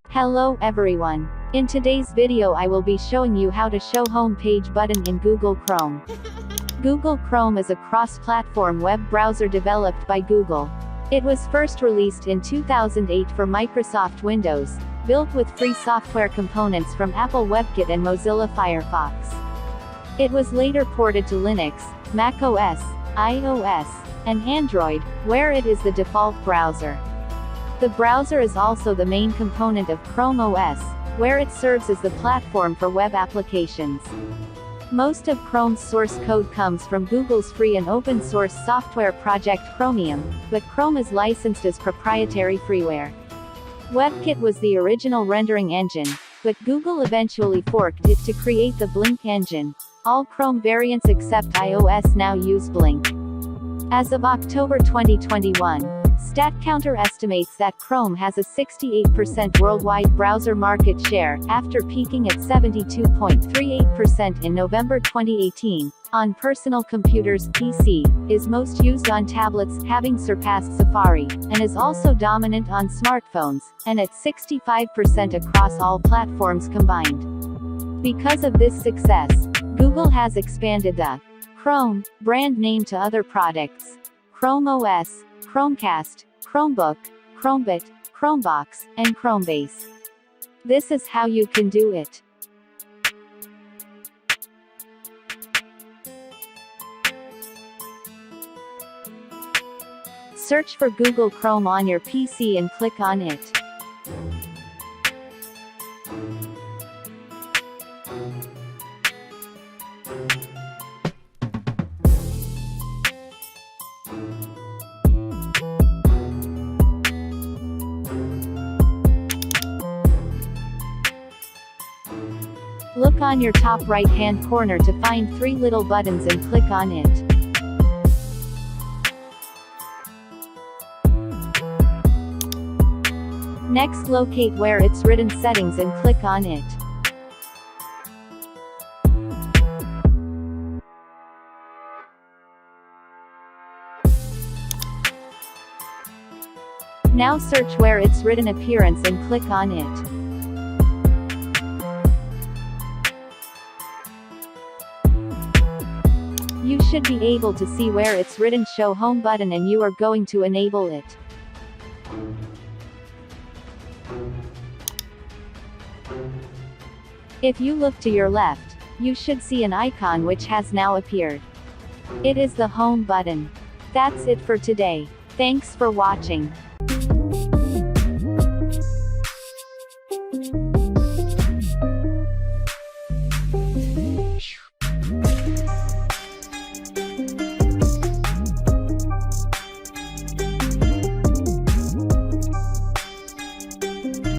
Hello everyone. In today's video I will be showing you how to show home page button in Google Chrome. Google Chrome is a cross-platform web browser developed by Google. It was first released in 2008 for Microsoft Windows, built with free software components from Apple WebKit and Mozilla Firefox. It was later ported to Linux, Mac OS, iOS, and Android, where it is the default browser. The browser is also the main component of Chrome OS, where it serves as the platform for web applications. Most of Chrome's source code comes from Google's free and open source software project Chromium, but Chrome is licensed as proprietary freeware. WebKit was the original rendering engine, but Google eventually forked it to create the Blink engine. All Chrome variants except iOS now use Blink. As of October 2021, StatCounter estimates that Chrome has a 68% worldwide browser market share, after peaking at 72.38% in November 2018. On personal computers, PC is most used on tablets, having surpassed Safari, and is also dominant on smartphones, and at 65% across all platforms combined. Because of this success, Google has expanded the Chrome brand name to other products: Chrome OS, Chromecast, Chromebook, Chromebit, Chromebox, and Chromebase. This is how you can do it. Search for Google Chrome on your PC and click on it. Look on your top right-hand corner to find three little buttons and click on it. Next, locate where it's written Settings and click on it. Now search where it's written Appearance and click on it. You should be able to see where it's written Show Home button, and you are going to enable it. If you look to your left, you should see an icon which has now appeared. It is the Home button. That's it for today. Thanks for watching.